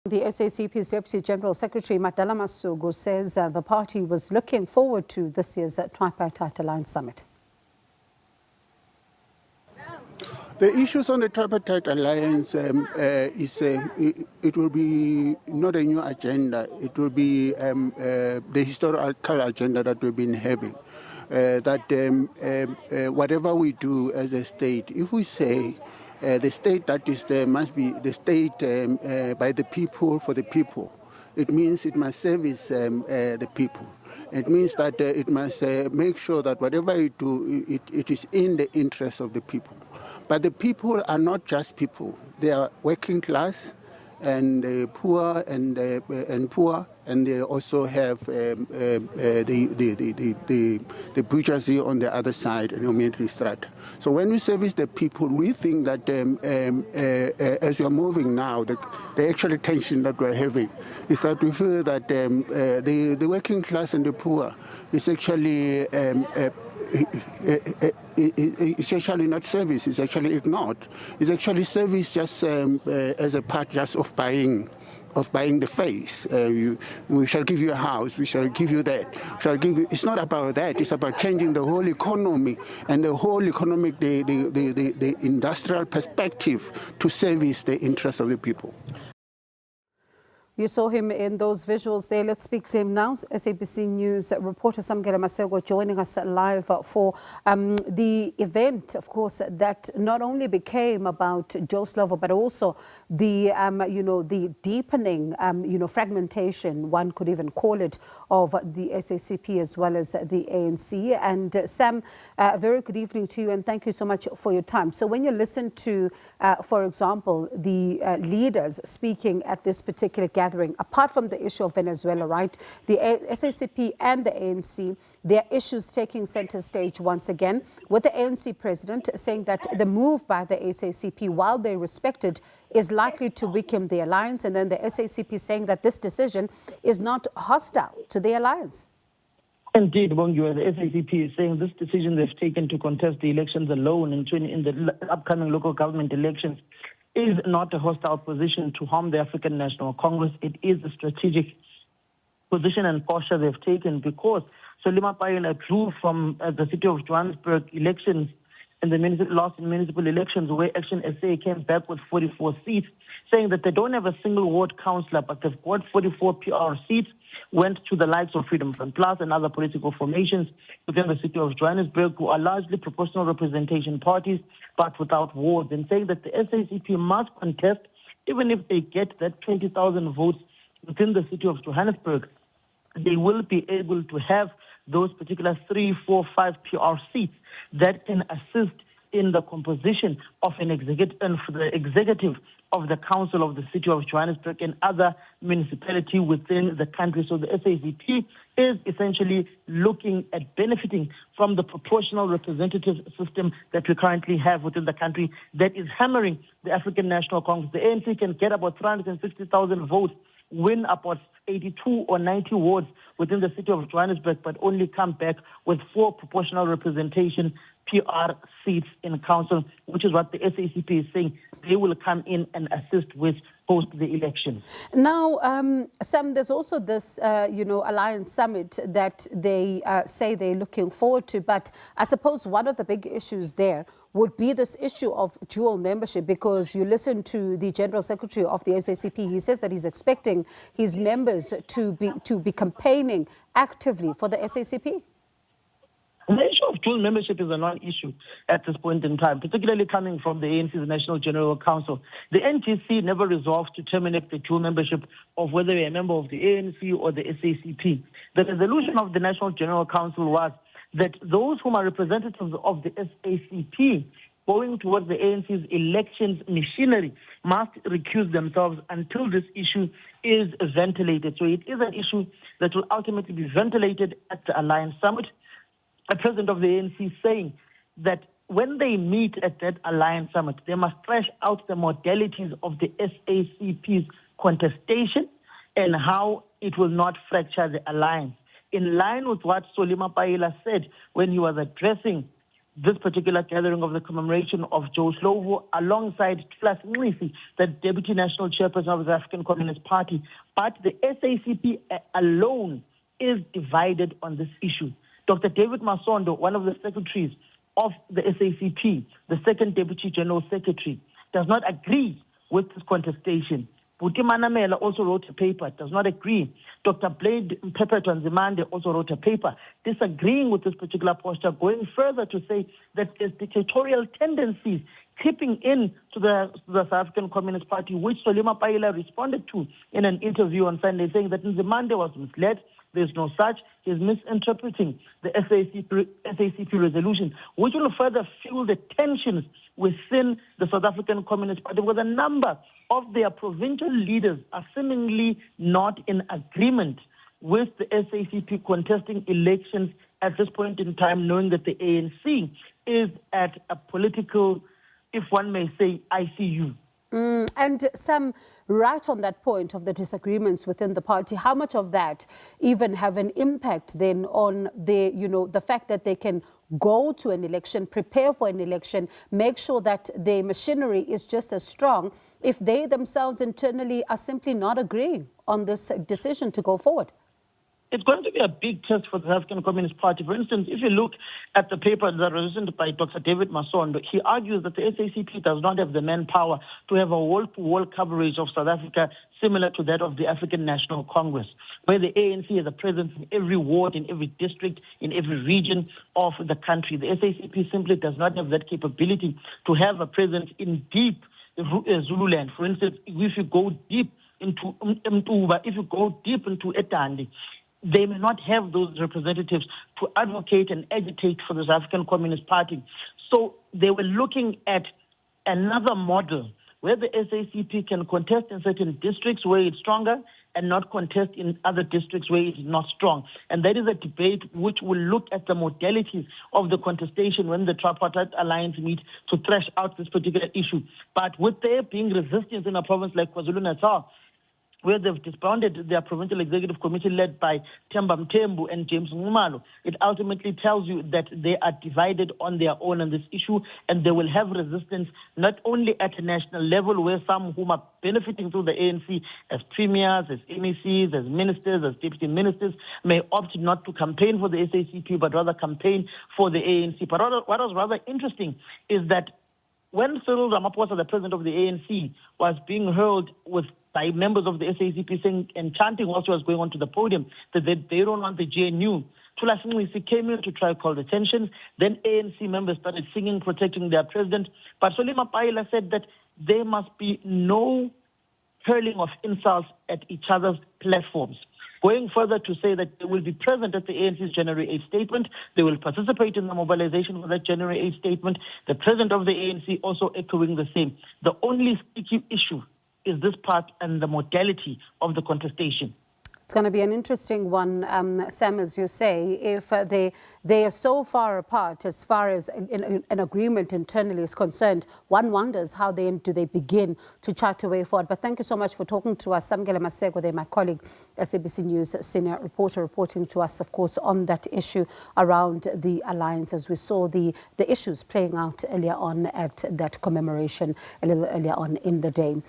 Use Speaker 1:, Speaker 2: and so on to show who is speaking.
Speaker 1: The SACP's Deputy General Secretary Madala Masuku says the party was looking forward to this year's Tripartite Alliance Summit.
Speaker 2: The issues on the Tripartite Alliance it will be not a new agenda. It will be the historical agenda that we've been having. Whatever we do as a state, if we say the state that is there must be the state by the people for the people, it means it must service the people. It means that it must make sure that whatever it do, it is in the interest of the people. But the people are not just people. They are working class and poor and poor, and they also have the bourgeoisie on the other side and humanitarian strata. So when we service the people, we think that as we are moving now, the actual tension that we're having is that we feel that the working class and the poor is actually it's actually not service, it's actually ignored. It's actually service just as a part just of buying the face. We shall give you a house, we shall give you that. It's not about that, it's about changing the whole economy and the whole economic, the industrial perspective to service the interests of the people.
Speaker 1: You saw him in those visuals there. Let's speak to him now. SABC News reporter Samkele Maseko joining us live for the event, of course, that not only became about Joe Slovo, but also the, the deepening, fragmentation, one could even call it, of the SACP as well as the ANC. And Sam, a very good evening to you, and thank you so much for your time. So when you listen to, for example, the leaders speaking at this particular gathering, apart from the issue of Venezuela, right, the SACP and the ANC, their issues taking center stage once again, with the ANC president saying that the move by the SACP, while they respected, is likely to weaken the alliance, and then the SACP saying that this decision is not hostile to the alliance.
Speaker 3: Indeed, Bongiwe, the SACP is saying this decision they've taken to contest the elections alone in the upcoming local government elections is not a hostile position to harm the African National Congress. It is a strategic position and posture they've taken because Solima Paila drew from the city of Johannesburg elections in the last municipal elections where Action SA came back with 44 seats, saying that they don't have a single ward councillor, but they've got 44 PR seats, went to the likes of Freedom Front Plus and other political formations within the city of Johannesburg who are largely proportional representation parties, but without wards, and saying that the SACP must contest, even if they get that 20,000 votes within the city of Johannesburg, they will be able to have those particular 3, 4, 5 PR seats that can assist in the composition of an executive and for the executive of the council of the city of Johannesburg and other municipalities within the country. So the SACP is essentially looking at benefiting from the proportional representative system that we currently have within the country that is hammering the African National Congress. The ANC can get about 360,000 votes, win about 82 or 90 wards within the city of Johannesburg, but only come back with 4 proportional representation PR seats in council, which is what the SACP is saying they will come in and assist with post the election.
Speaker 1: Now, Sam, there's also this, Alliance Summit that they say they're looking forward to. But I suppose one of the big issues there would be this issue of dual membership, because you listen to the General Secretary of the SACP. He says that he's expecting his members to be campaigning actively for the SACP.
Speaker 3: The issue of dual membership is a non-issue at this point in time, particularly coming from the ANC's National General Council. The NGC never resolved to terminate the dual membership of whether you're a member of the ANC or the SACP. The resolution of the National General Council was that those whom are representatives of the SACP going towards the ANC's elections machinery must recuse themselves until this issue is ventilated. So it is an issue that will ultimately be ventilated at the Alliance Summit. The president of the ANC saying that when they meet at that Alliance Summit, they must thrash out the modalities of the SACP's contestation and how it will not fracture the alliance. In line with what Solima Paila said when he was addressing this particular gathering of the commemoration of Joe Slovo alongside Tula Nxisi, the Deputy National Chairperson of the African Communist Party. But the SACP alone is divided on this issue. Dr. David Masondo, one of the secretaries of the SACP, the second Deputy General Secretary, does not agree with this contestation. Buti Manamela also wrote a paper, does not agree. Dr. Blade Mpepetwa Nzimande also wrote a paper disagreeing with this particular posture, going further to say that there's dictatorial tendencies creeping in to the South African Communist Party, which Solima Paila responded to in an interview on Sunday, saying that Nzimande was misled. There's no such. He's misinterpreting the SACP resolution, which will further fuel the tensions within the South African Communist Party, because a number of their provincial leaders are seemingly not in agreement with the SACP contesting elections at this point in time, knowing that the ANC is at a political, if one may say, ICU.
Speaker 1: And Sam, right on that point of the disagreements within the party, how much of that even have an impact then on the fact that they can go to an election, prepare for an election, make sure that their machinery is just as strong if they themselves internally are simply not agreeing on this decision to go forward?
Speaker 3: It's going to be a big test for the South African Communist Party. For instance, if you look at the paper that was written by Dr. David Masondo, he argues that the SACP does not have the manpower to have a wall-to-wall coverage of South Africa similar to that of the African National Congress, where the ANC has a presence in every ward, in every district, in every region of the country. The SACP simply does not have that capability to have a presence in deep Zululand. For instance, if you go deep into Mtuba, if you go deep into Etandi, they may not have those representatives to advocate and agitate for the South African Communist Party. So they were looking at another model where the SACP can contest in certain districts where it's stronger and not contest in other districts where it's not strong. And that is a debate which will look at the modalities of the contestation when the Tripartite Alliance meet to thrash out this particular issue. But with there being resistance in a province like KwaZulu-Natal, where they've disbanded their provincial executive committee led by Themba Mthembu and James Ngumalo, it ultimately tells you that they are divided on their own on this issue, and they will have resistance not only at a national level, where some whom are benefiting through the ANC as premiers, as MECs, as ministers, as deputy ministers, may opt not to campaign for the SACP, but rather campaign for the ANC. But what was rather interesting is that when Cyril Ramaphosa, the president of the ANC, was being hurled by members of the SACP saying and chanting whilst he was going onto the podium that they don't want the GNU, Tula Nxisi came in to try to call the tensions. Then ANC members started singing, protecting their president. But Solima Paila said that there must be no hurling of insults at each other's platforms. Going further to say that they will be present at the ANC's January 8 statement. They will participate in the mobilization for that January 8 statement. The president of the ANC also echoing the same. The only sticky issue is this part and the modality of the contestation.
Speaker 1: It's going to be an interesting one, Sam, as you say, if they are so far apart as far as an agreement internally is concerned. One wonders how do they begin to chart a way forward. But thank you so much for talking to us. Samkele Maseko, my colleague, SABC News senior reporter, reporting to us, of course, on that issue around the alliance, as we saw the issues playing out earlier on at that commemoration a little earlier on in the day.